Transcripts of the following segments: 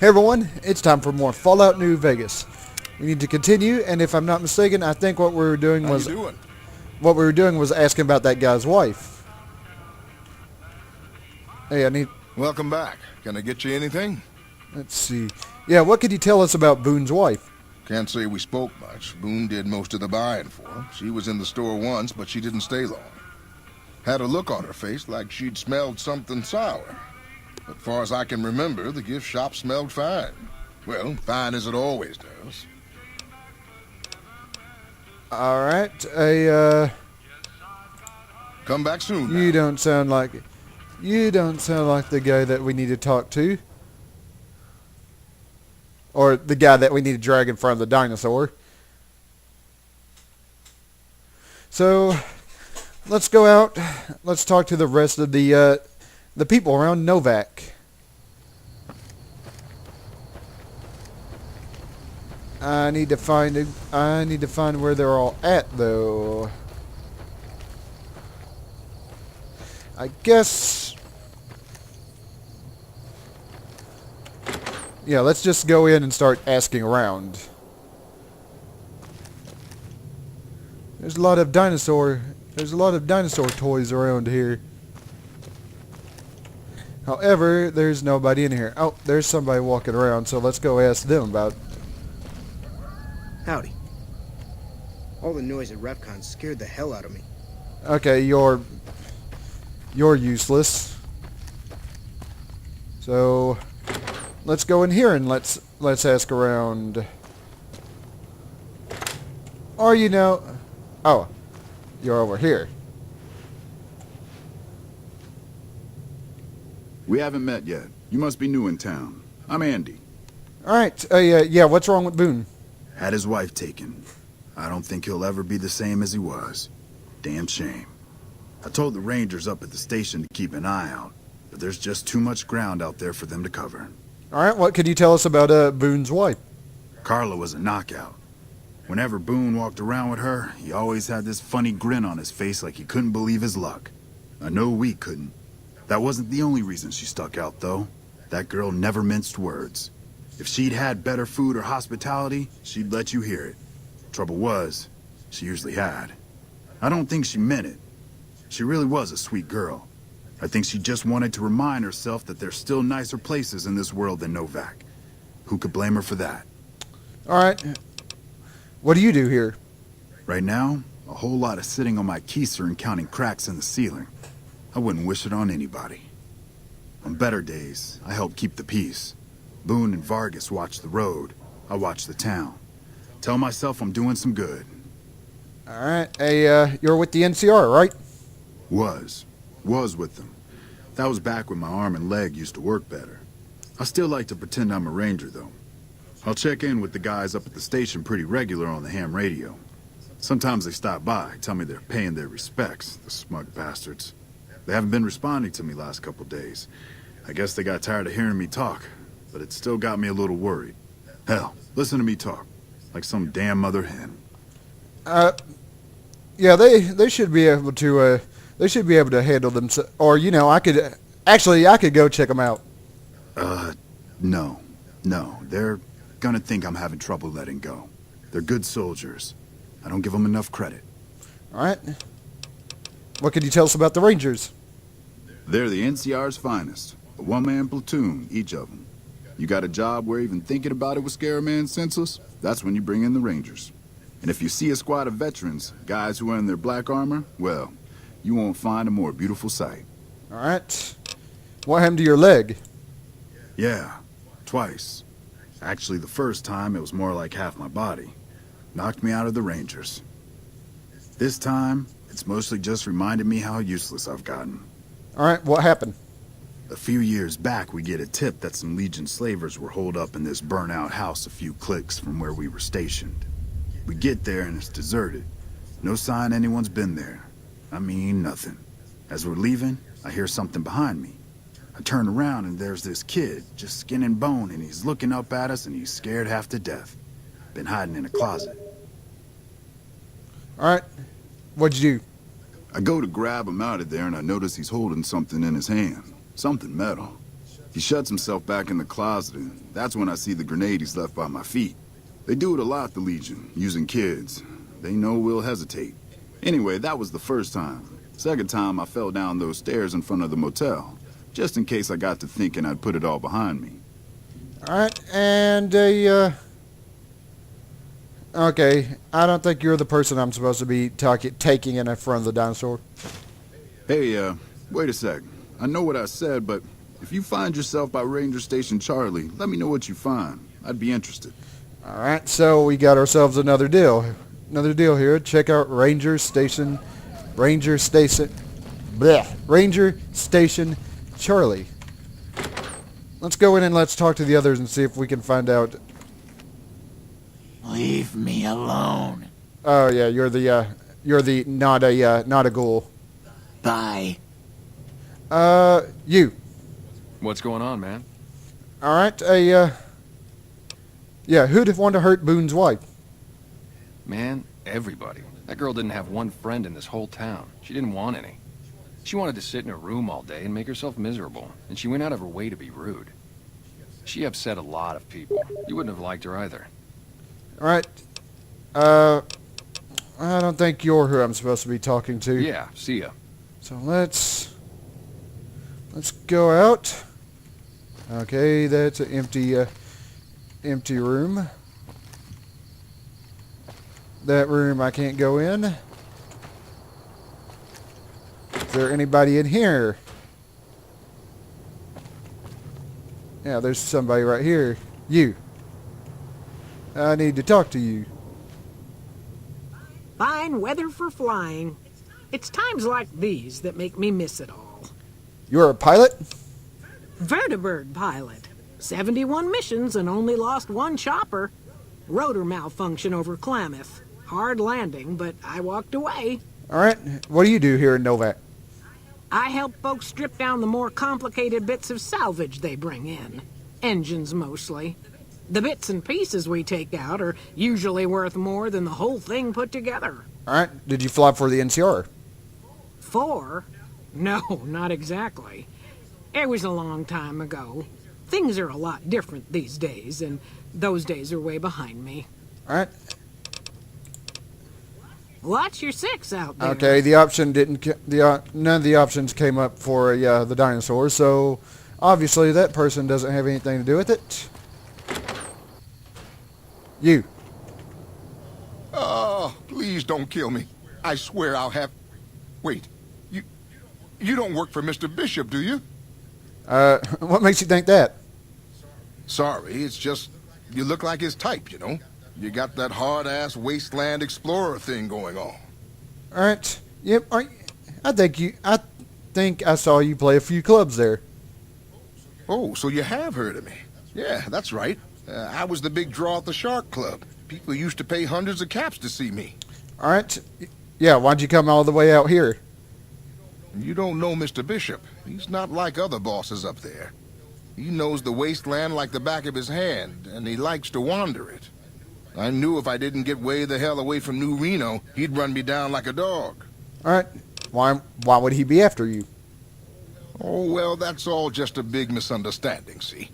Hey everyone, it's time for more Fallout New Vegas. We need to continue, and if I'm not mistaken, I think what we were doing How was you doing? asking about that guy's wife. Hey, I need. Welcome back. Can I get you anything? Let's see. Yeah, what could you tell us about Boone's wife? Can't say we spoke much. Boone did most of the buying for her. She was in the store once, but she didn't stay long. Had a look on her face like she'd smelled something sour. But far as I can remember, the gift shop smelled fine. Well, fine as it always does. All right. Come back soon now. You don't sound like the guy that we need to talk to, or the guy that we need to drag in front of the dinosaur. So, let's go out. Let's talk to the rest of the people around Novak. I need to find where they're all at, though. I guess. Yeah, let's just go in and start asking around. There's a lot of dinosaur toys around here. However, there's nobody in here. Oh, there's somebody walking around, so let's go ask them about. Howdy. All the noise at REFCON scared the hell out of me. Okay, you're useless. So, let's go in here and let's ask around. Or oh, you're over here. We haven't met yet. You must be new in town. I'm Andy. All right. Yeah. What's wrong with Boone? Had his wife taken. I don't think he'll ever be the same as he was. Damn shame. I told the rangers up at the station to keep an eye out, but there's just too much ground out there for them to cover. All right. What can you tell us about Boone's wife? Carla was a knockout. Whenever Boone walked around with her, he always had this funny grin on his face like he couldn't believe his luck. I know we couldn't. That wasn't the only reason she stuck out, though. That girl never minced words. If she'd had better food or hospitality, she'd let you hear it. Trouble was, she usually had. I don't think she meant it. She really was a sweet girl. I think she just wanted to remind herself that there's still nicer places in this world than Novak. Who could blame her for that? All right. What do you do here? Right now, a whole lot of sitting on my keister and counting cracks in the ceiling. I wouldn't wish it on anybody. On better days, I help keep the peace. Boone and Vargas watch the road. I watch the town. Tell myself I'm doing some good. All right. Hey, you're with the NCR, right? Was with them. That was back when my arm and leg used to work better. I still like to pretend I'm a ranger, though. I'll check in with the guys up at the station pretty regular on the ham radio. Sometimes they stop by, tell me they're paying their respects, the smug bastards. They haven't been responding to me last couple days. I guess they got tired of hearing me talk, but it still got me a little worried. Hell, listen to me talk, like some damn mother hen. Yeah, they should be able to handle themselves. Or I could go check them out. No. They're gonna think I'm having trouble letting go. They're good soldiers. I don't give them enough credit. All right. What can you tell us about the Rangers? They're the NCR's finest. A one-man platoon, each of them. You got a job where even thinking about it would scare a man senseless? That's when you bring in the Rangers. And if you see a squad of veterans, guys who are in their black armor, well, you won't find a more beautiful sight. All right. What happened to your leg? Yeah, twice. Actually, the first time it was more like half my body. Knocked me out of the Rangers. This time, it's mostly just reminded me how useless I've gotten. All right, what happened? A few years back, we get a tip that some Legion slavers were holed up in this burnt-out house a few clicks from where we were stationed. We get there and it's deserted. No sign anyone's been there. I mean, nothing. As we're leaving, I hear something behind me. I turn around and there's this kid, just skin and bone, and he's looking up at us and he's scared half to death. Been hiding in a closet. All right. What'd you do? I go to grab him out of there and I notice he's holding something in his hand. Something metal. He shuts himself back in the closet, and that's when I see the grenade he's left by my feet. They do it a lot, the Legion, using kids. They know we'll hesitate. Anyway, that was the first time. Second time, I fell down those stairs in front of the motel, just in case I got to thinking I'd put it all behind me. Alright, and okay, I don't think you're the person I'm supposed to be taking in front of the dinosaur. Hey, wait a sec. I know what I said, but if you find yourself by Ranger Station Charlie, let me know what you find. I'd be interested. Alright, so we got ourselves another deal. Another deal here. Check out Ranger Station Charlie. Let's go in and let's talk to the others and see if we can find out. Leave me alone. Oh yeah, you're the not a ghoul. Bye. You. What's going on, man? Alright, yeah, who'd want to hurt Boone's wife? Man, everybody. That girl didn't have one friend in this whole town. She didn't want any. She wanted to sit in her room all day and make herself miserable, and she went out of her way to be rude. She upset a lot of people. You wouldn't have liked her either. Alright, I don't think you're who I'm supposed to be talking to. Yeah, see ya. So let's go out. Okay, that's an empty room. That room I can't go in. Is there anybody in here? Yeah, there's somebody right here. You. I need to talk to you. Fine weather for flying. It's times like these that make me miss it all. You're a pilot? Vertibird pilot. 71 missions and only lost one chopper. Rotor malfunction over Klamath. Hard landing, but I walked away. Alright, what do you do here in Novak? I help folks strip down the more complicated bits of salvage they bring in. Engines mostly. The bits and pieces we take out are usually worth more than the whole thing put together. Alright, did you fly for the NCR? 4? No, not exactly. It was a long time ago. Things are a lot different these days, and those days are way behind me. Alright. Watch your 6 out there. Okay, the option didn't. None of the options came up for the dinosaur, so obviously that person doesn't have anything to do with it. You. Oh, please don't kill me. I swear I'll have... Wait, you don't work for Mr. Bishop, do you? What makes you think that? Sorry, it's just you look like his type, you know? You got that hard-ass wasteland explorer thing going on. All right. Yep. I think I saw you play a few clubs there. Oh, so you have heard of me. Yeah, that's right. I was the big draw at the Shark Club. People used to pay hundreds of caps to see me. All right. Yeah, why'd you come all the way out here? You don't know Mr. Bishop. He's not like other bosses up there. He knows the wasteland like the back of his hand, and he likes to wander it. I knew if I didn't get way the hell away from New Reno, he'd run me down like a dog. All right. Why would he be after you? Oh, well, that's all just a big misunderstanding, see?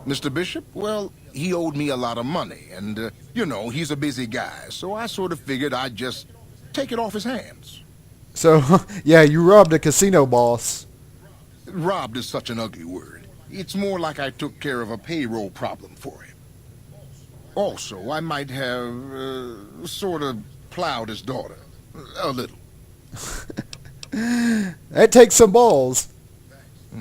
Mr. Bishop, well, he owed me a lot of money, and, you know, he's a busy guy, so I sort of figured I'd just take it off his hands. So, yeah, you robbed a casino boss. Robbed is such an ugly word. It's more like I took care of a payroll problem for him. Also, I might have, sort of plowed his daughter. A little. That takes some balls.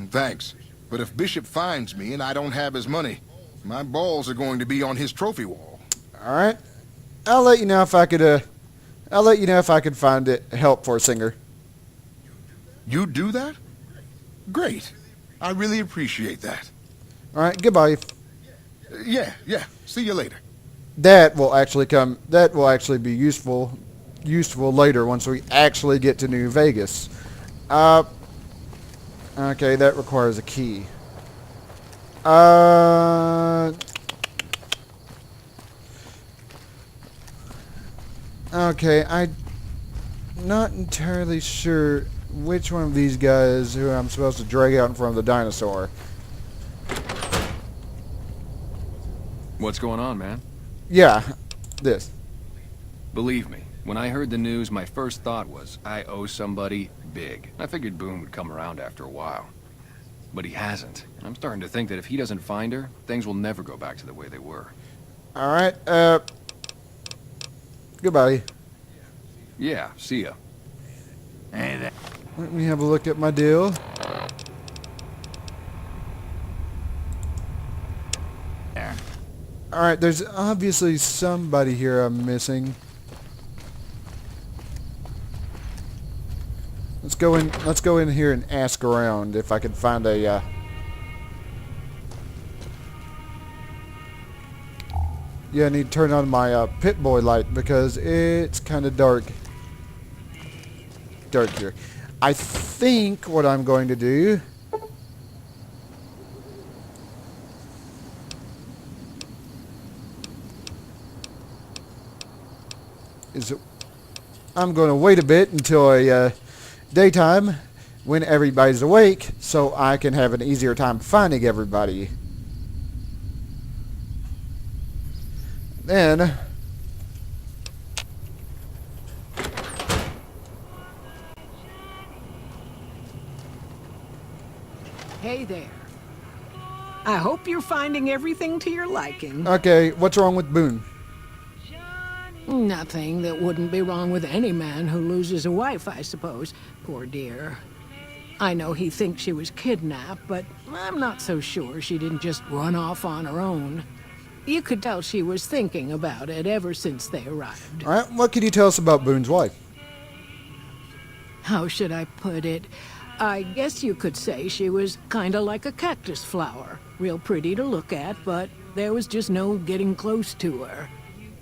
Thanks. But if Bishop finds me and I don't have his money, my balls are going to be on his trophy wall. All right. I'll let you know if I could, find help for a singer. You do that? Great. I really appreciate that. All right. Goodbye. Yeah. See you later. That will actually be useful later once we actually get to New Vegas. Okay, that requires a key. Okay, I'm not entirely sure which one of these guys who I'm supposed to drag out in front of the dinosaur. What's going on, man? Yeah, this. Believe me, when I heard the news, my first thought was, I owe somebody big. I figured Boone would come around after a while. But he hasn't. I'm starting to think that if he doesn't find her, things will never go back to the way they were. Alright, goodbye. Yeah, see ya. Hey there. Let me have a look at my deal. Alright, there's obviously somebody here I'm missing. Let's go in here and ask around if I can find a yeah, I need to turn on my pit boy light because it's kind of dark here. I think what I'm going to do is I'm going to wait a bit until a daytime when everybody's awake so I can have an easier time finding everybody. Then Hey there. I hope you're finding everything to your liking. okay, what's wrong with Boone? Nothing that wouldn't be wrong with any man who loses a wife, I suppose. Poor dear. I know he thinks she was kidnapped, but I'm not so sure she didn't just run off on her own. You could tell she was thinking about it ever since they arrived. All right, what can you tell us about Boone's wife? How should I put it? I guess you could say she was kinda like a cactus flower. Real pretty to look at, but there was just no getting close to her.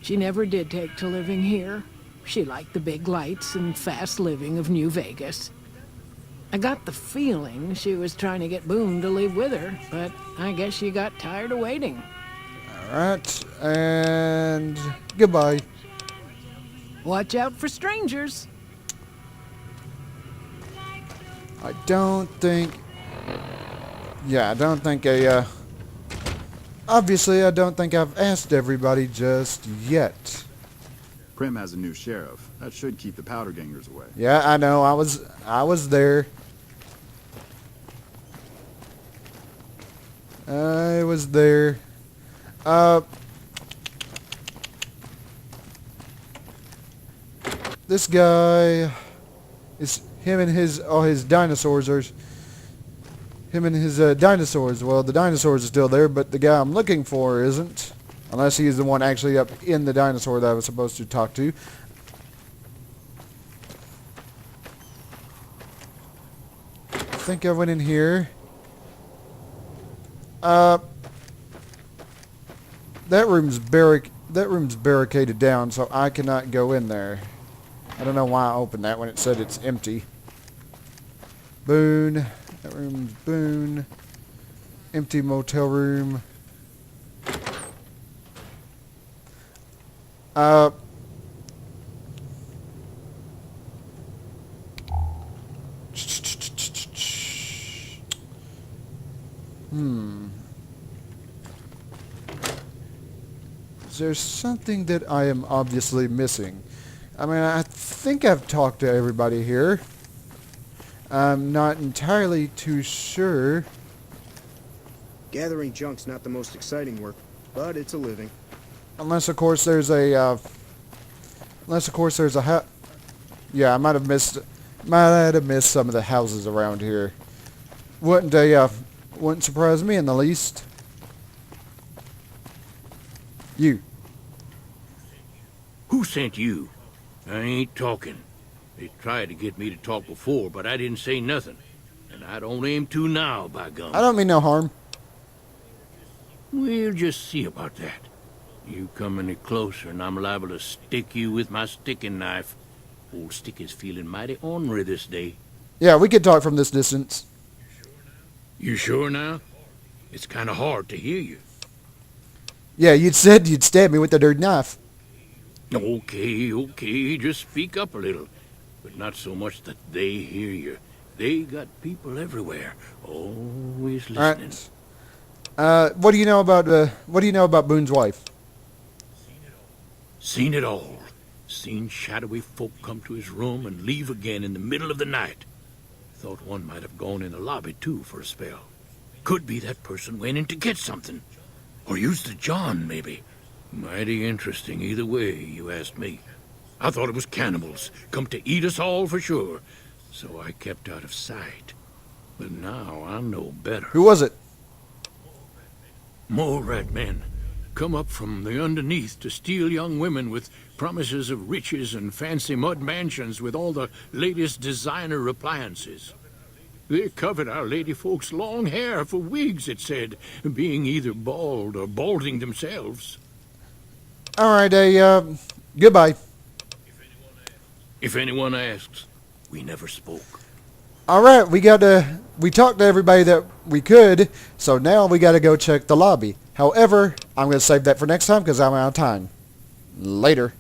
She never did take to living here. She liked the big lights and fast living of New Vegas. I got the feeling she was trying to get Boone to live with her, but I guess she got tired of waiting. All right, and goodbye. Watch out for strangers. I don't think obviously I don't think I've asked everybody just yet. Prim has a new sheriff. That should keep the powder gangers away. Yeah, I know. I was there. I was there. This guy is him and his dinosaurs are him and his dinosaurs. Well, the dinosaurs are still there, but the guy I'm looking for isn't. Unless he's the one actually up in the dinosaur that I was supposed to talk to. I think I went in here. That room's barricaded down, so I cannot go in there. I don't know why I opened that when it said it's empty. Boone. That room's Boone. Empty motel room. Is there something that I am obviously missing? I mean, I think I've talked to everybody here. I'm not entirely too sure. Gathering junk's not the most exciting work, but it's a living. Unless, of course, there's a yeah, I might have missed some of the houses around here. Wouldn't surprise me in the least. You. Who sent you? I ain't talking. They tried to get me to talk before, but I didn't say nothing. And I don't aim to now, by gum. I don't mean no harm. We'll just see about that. You come any closer and I'm liable to stick you with my sticking knife. Old stick is feeling mighty ornery this day. Yeah, we could talk from this distance. You sure now? It's kind of hard to hear you. Yeah, you'd said you'd stab me with the dirty knife. Okay, just speak up a little. But not so much that they hear you. They got people everywhere, always listening. Alright. What do you know about Boone's wife? Seen it all. Seen shadowy folk come to his room and leave again in the middle of the night. Thought one might have gone in the lobby, too, for a spell. Could be that person went in to get something. Or used the John, maybe. Mighty interesting either way, you asked me. I thought it was cannibals, come to eat us all for sure. So I kept out of sight. But now I know better. Who was it? Mole rat men. Come up from the underneath to steal young women with promises of riches and fancy mud mansions with all the latest designer appliances. They covered our lady folks' long hair for wigs, it said, being either bald or balding themselves. All right, goodbye. If anyone asks, we never spoke. All right, we talked to everybody that we could, so now we got to go check the lobby. However, I'm going to save that for next time because I'm out of time. Later.